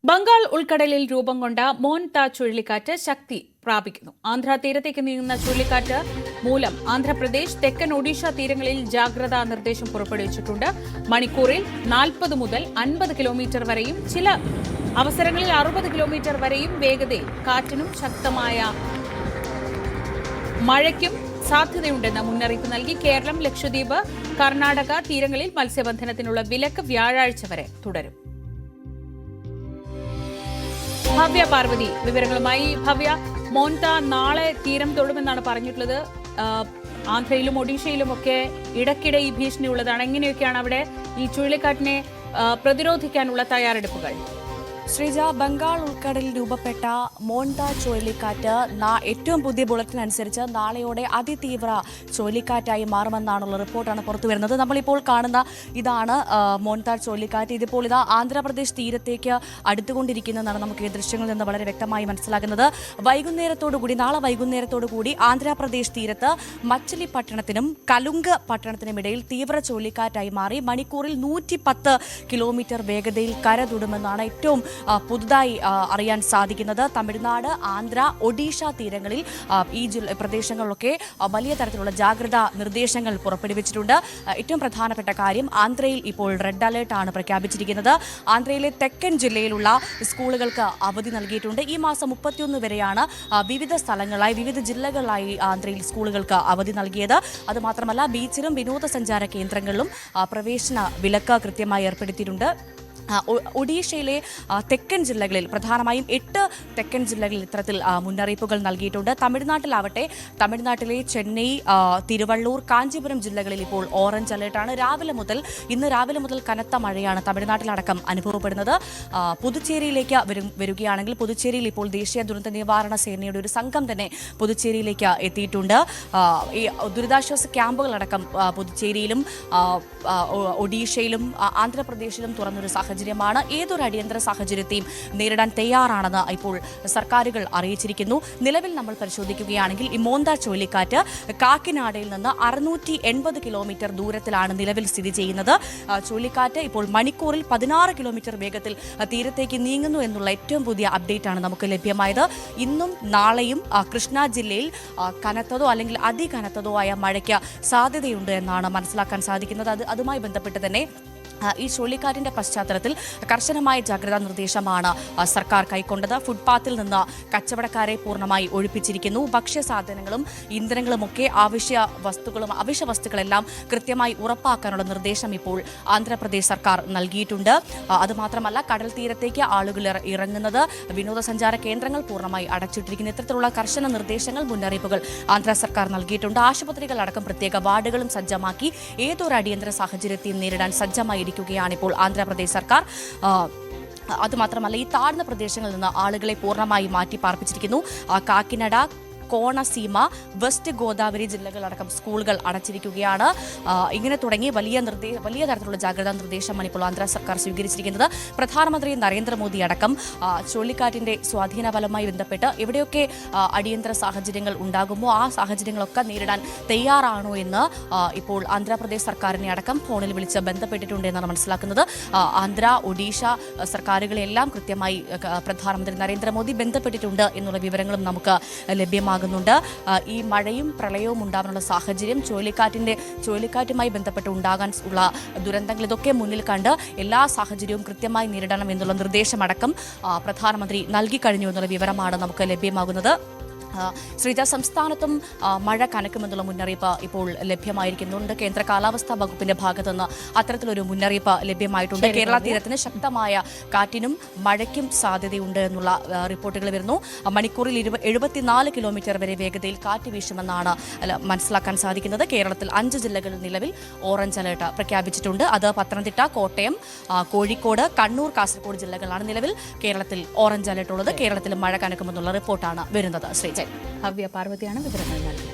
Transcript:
ബംഗാൾ ഉൾക്കടലിൽ രൂപം കൊണ്ട മോൻത ചുഴലിക്കാറ്റ് ശക്തി പ്രാപിക്കുന്നു. ആന്ധ്ര തീരത്തേക്ക് നീങ്ങുന്ന ചുഴലിക്കാറ്റ് മൂലം ആന്ധ്രാപ്രദേശ്, തെക്കൻ ഒഡീഷ തീരങ്ങളിൽ ജാഗ്രതാ നിർദ്ദേശം പുറപ്പെടുവിച്ചിട്ടുണ്ട്. മണിക്കൂറിൽ 40 മുതൽ 50 കിലോമീറ്റർ വരെയും ചില അവസരങ്ങളിൽ 60 കിലോമീറ്റർ വരെയും വേഗതയിൽ കാറ്റിനും ശക്തമായ മഴയ്ക്കും സാധ്യതയുണ്ടെന്ന് മുന്നറിയിപ്പ് നൽകി. കേരളം, ലക്ഷദ്വീപ്, കർണാടക തീരങ്ങളിൽ മത്സ്യബന്ധനത്തിനുള്ള വിലക്ക് വ്യാഴാഴ്ച വരെ തുടരും. ഭവ്യ പാർവതി വിവരങ്ങളുമായി. ഭവ്യ, മോൻത നാളെ തീരം തൊടുമെന്നാണ് പറഞ്ഞിട്ടുള്ളത്. ആന്ധ്രയിലും ഒഡീഷയിലും ഒക്കെ ഇടയ്ക്കിടെ ഈ ഭീഷണി ഉള്ളതാണ്. എങ്ങനെയൊക്കെയാണ് അവിടെ ഈ ചുഴലിക്കാറ്റിനെ പ്രതിരോധിക്കാനുള്ള തയ്യാറെടുപ്പുകൾ? ശ്രീജ, ബംഗാൾ ഉൾക്കടലിൽ രൂപപ്പെട്ട മോൻത ചുഴലിക്കാറ്റ് ഏറ്റവും പുതിയ ബുള്ളറ്റിൻ അനുസരിച്ച് നാളെയോടെ അതിതീവ്ര ചുഴലിക്കാറ്റായി മാറുമെന്നാണുള്ള റിപ്പോർട്ടാണ് പുറത്തുവരുന്നത്. നമ്മളിപ്പോൾ കാണുന്ന ഇതാണ് മോൻത ചുഴലിക്കാറ്റ്. ഇതിപ്പോൾ ആന്ധ്രാപ്രദേശ് തീരത്തേക്ക് അടുത്തുകൊണ്ടിരിക്കുന്നതെന്നാണ് നമുക്ക് ഈ ദൃശ്യങ്ങളിൽ നിന്ന് വളരെ വ്യക്തമായി മനസ്സിലാകുന്നത്. നാളെ വൈകുന്നേരത്തോടു കൂടി ആന്ധ്രാപ്രദേശ് തീരത്ത് മച്ചിലിപട്ടണത്തിനും കലുങ്ക് പട്ടണത്തിനും ഇടയിൽ തീവ്ര ചുഴലിക്കാറ്റായി മാറി മണിക്കൂറിൽ 110 കിലോമീറ്റർ വേഗതയിൽ കരതൊടുമെന്നാണ് ഏറ്റവും പുതുതായി അറിയാൻ സാധിക്കുന്നത്. തമിഴ്നാട്, ആന്ധ്ര, ഒഡീഷ തീരങ്ങളിൽ ഈ പ്രദേശങ്ങളിലൊക്കെ വലിയ തരത്തിലുള്ള ജാഗ്രതാ നിർദ്ദേശങ്ങൾ പുറപ്പെടുവിച്ചിട്ടുണ്ട്. ഏറ്റവും പ്രധാനപ്പെട്ട കാര്യം, ആന്ധ്രയിൽ ഇപ്പോൾ റെഡ് അലേർട്ട് ആണ് പ്രഖ്യാപിച്ചിരിക്കുന്നത്. ആന്ധ്രയിലെ തെക്കൻ ജില്ലയിലുള്ള സ്കൂളുകൾക്ക് അവധി നൽകിയിട്ടുണ്ട്. ഈ മാസം 31 വരെയാണ് വിവിധ സ്ഥലങ്ങളായി, വിവിധ ജില്ലകളിലായി ആന്ധ്രയിൽ സ്കൂളുകൾക്ക് അവധി നൽകിയത്. അതുമാത്രമല്ല, ബീച്ചിലും വിനോദസഞ്ചാര കേന്ദ്രങ്ങളിലും പ്രവേശന വിലക്ക് കൃത്യമായി ഏർപ്പെടുത്തിയിട്ടുണ്ട്. ഒഡീഷയിലെ തെക്കൻ ജില്ലകളിൽ പ്രധാനമായും 8 തെക്കൻ ജില്ലകളിൽ ഇത്തരത്തിൽ മുന്നറിയിപ്പുകൾ നൽകിയിട്ടുണ്ട്. തമിഴ്നാട്ടിലെ ചെന്നൈ, തിരുവള്ളൂർ, കാഞ്ചീപുരം ജില്ലകളിൽ ഇപ്പോൾ ഓറഞ്ച് അലേർട്ടാണ്. ഇന്ന് രാവിലെ മുതൽ കനത്ത മഴയാണ് തമിഴ്നാട്ടിലടക്കം അനുഭവപ്പെടുന്നത്. പുതുച്ചേരിയിലേക്ക് വരികയാണെങ്കിൽ പുതുച്ചേരിയിൽ ഇപ്പോൾ ദേശീയ ദുരന്ത നിവാരണ സേനയുടെ ഒരു സംഘം തന്നെ പുതുച്ചേരിയിലേക്ക് എത്തിയിട്ടുണ്ട്. ഈ ദുരിതാശ്വാസ ക്യാമ്പുകളടക്കം പുതുച്ചേരിയിലും ഒഡീഷയിലും ആന്ധ്രാപ്രദേശിലും തുറന്നൊരു സാഹചര്യമാണ്. ഏതൊരു അടിയന്തര സാഹചര്യത്തെയും നേരിടാൻ തയ്യാറാണെന്ന് ഇപ്പോൾ സർക്കാരുകൾ അറിയിച്ചിരിക്കുന്നു. നിലവിൽ നമ്മൾ പരിശോധിക്കുകയാണെങ്കിൽ ഈ മോൻത ചുഴലിക്കാറ്റ് കാക്കിനാടയിൽ നിന്ന് 680 കിലോമീറ്റർ ദൂരത്തിലാണ് നിലവിൽ സ്ഥിതി ചെയ്യുന്നത്. ചുഴലിക്കാറ്റ് ഇപ്പോൾ മണിക്കൂറിൽ 16 കിലോമീറ്റർ വേഗത്തിൽ തീരത്തേക്ക് നീങ്ങുന്നു എന്നുള്ള ഏറ്റവും പുതിയ അപ്ഡേറ്റ് ആണ് നമുക്ക് ലഭ്യമായത്. ഇന്നും നാളെയും കൃഷ്ണ ജില്ലയിൽ കനത്തതോ അല്ലെങ്കിൽ അതികനത്തതോ ആയ മഴയ്ക്ക് സാധ്യതയുണ്ട് എന്നാണ് മനസ്സിലാക്കാൻ സാധിക്കുന്നത്. അതുമായി ബന്ധപ്പെട്ട് തന്നെ ഈ ചുഴലിക്കാറ്റിന്റെ പശ്ചാത്തലത്തിൽ കർശനമായ ജാഗ്രതാ നിർദ്ദേശമാണ് സർക്കാർ കൈക്കൊണ്ടത്. ഫുട്പാത്തിൽ നിന്ന് കച്ചവടക്കാരെ പൂർണ്ണമായി ഒഴിപ്പിച്ചിരിക്കുന്നു. ഭക്ഷ്യസാധനങ്ങളും ഇന്ധനങ്ങളുമൊക്കെ അവശ്യ വസ്തുക്കളെല്ലാം കൃത്യമായി ഉറപ്പാക്കാനുള്ള നിർദ്ദേശം ഇപ്പോൾ ആന്ധ്രാപ്രദേശ് സർക്കാർ നൽകിയിട്ടുണ്ട്. അതുമാത്രമല്ല, കടൽ തീരത്തേക്ക് ആളുകൾ ഇറങ്ങുന്നത്, വിനോദസഞ്ചാര കേന്ദ്രങ്ങൾ പൂർണ്ണമായി അടച്ചിട്ടിരിക്കുന്നു. ഇത്തരത്തിലുള്ള കർശന നിർദ്ദേശങ്ങൾ, മുന്നറിയിപ്പുകൾ ആന്ധ്ര സർക്കാർ നൽകിയിട്ടുണ്ട്. ആശുപത്രികളടക്കം പ്രത്യേക വാർഡുകളും സജ്ജമാക്കി ഏതൊരു അടിയന്തര സാഹചര്യത്തെയും നേരിടാൻ സജ്ജമായിരിക്കുകയാണ് ഇപ്പോൾ ആന്ധ്രാപ്രദേശ് സർക്കാർ. അതുമാത്രമല്ല, ഈ താഴ്ന്ന പ്രദേശങ്ങളിൽ നിന്ന് ആളുകളെ പൂർണ്ണമായി മാറ്റി പാർപ്പിച്ചിരിക്കുന്നു. കാക്കിനഡ, കോണസീമ, വെസ്റ്റ് ഗോദാവരി ജില്ലകളടക്കം സ്കൂളുകൾ അടച്ചിരിക്കുകയാണ്. ഇങ്ങനെ തുടങ്ങി വലിയ തരത്തിലുള്ള ജാഗ്രതാ നിർദ്ദേശമാണ് ഇപ്പോൾ ആന്ധ്ര സർക്കാർ സ്വീകരിച്ചിരിക്കുന്നത്. പ്രധാനമന്ത്രി നരേന്ദ്രമോദി അടക്കം ചുഴലിക്കാറ്റിന്റെ സ്വാധീന ഫലവുമായി ബന്ധപ്പെട്ട് എവിടെയൊക്കെ അടിയന്തര സാഹചര്യങ്ങൾ ഉണ്ടാകുമോ ആ സാഹചര്യങ്ങളൊക്കെ നേരിടാൻ തയ്യാറാണോ എന്ന് ഇപ്പോൾ ആന്ധ്രാപ്രദേശ് സർക്കാരിനെ അടക്കം ഫോണിൽ വിളിച്ച് ബന്ധപ്പെട്ടിട്ടുണ്ട് എന്നാണ് മനസ്സിലാക്കുന്നത്. ആന്ധ്ര, ഒഡീഷ സർക്കാരുകളെല്ലാം കൃത്യമായി പ്രധാനമന്ത്രി നരേന്ദ്രമോദി ബന്ധപ്പെട്ടിട്ടുണ്ട് എന്നുള്ള വിവരങ്ങളും നമുക്ക് ലഭ്യമാകും. ഈ മഴയും പ്രളയവും ഉണ്ടാകാനുള്ള സാഹചര്യം, ചുഴലിക്കാറ്റുമായി ബന്ധപ്പെട്ട് ഉണ്ടാകാൻ ഉള്ള ദുരന്തങ്ങൾ, ഇതൊക്കെ മുന്നിൽ കണ്ട് എല്ലാ സാഹചര്യവും കൃത്യമായി നേരിടണം എന്നുള്ള നിർദ്ദേശമടക്കം പ്രധാനമന്ത്രി നൽകിക്കഴിഞ്ഞു എന്നുള്ള വിവരമാണ് നമുക്ക് ലഭ്യമാകുന്നത്. ശ്രീജ, സംസ്ഥാനത്തും മഴ കനക്കുമെന്നുള്ള മുന്നറിയിപ്പ് ഇപ്പോൾ ലഭ്യമായിരിക്കുന്നുണ്ട്. കേന്ദ്ര കാലാവസ്ഥാ വകുപ്പിന്റെ ഭാഗത്തുനിന്ന് അത്തരത്തിലൊരു മുന്നറിയിപ്പ് ലഭ്യമായിട്ടുണ്ട്. കേരള തീരത്തിന് ശക്തമായ കാറ്റിനും മഴയ്ക്കും സാധ്യതയുണ്ട് എന്നുള്ള റിപ്പോർട്ടുകൾ വരുന്നു. മണിക്കൂറിൽ 74 കിലോമീറ്റർ വരെ വേഗതയിൽ കാറ്റ് വീശുമെന്നാണ് മനസ്സിലാക്കാൻ സാധിക്കുന്നത്. കേരളത്തിൽ 5 ജില്ലകളിൽ നിലവിൽ ഓറഞ്ച് അലേർട്ട് പ്രഖ്യാപിച്ചിട്ടുണ്ട്. അത് പത്തനംതിട്ട, കോട്ടയം, കോഴിക്കോട്, കണ്ണൂർ, കാസർഗോഡ് ജില്ലകളാണ് നിലവിൽ കേരളത്തിൽ ഓറഞ്ച് അലേർട്ട് ഉള്ളത്. കേരളത്തിൽ മഴ കനക്കുമെന്നുള്ള റിപ്പോർട്ടാണ് വരുന്നത്. ശ്രീജ, ഭവ്യ പാർവതിയാണ് വിവരങ്ങൾ നൽകിയത്.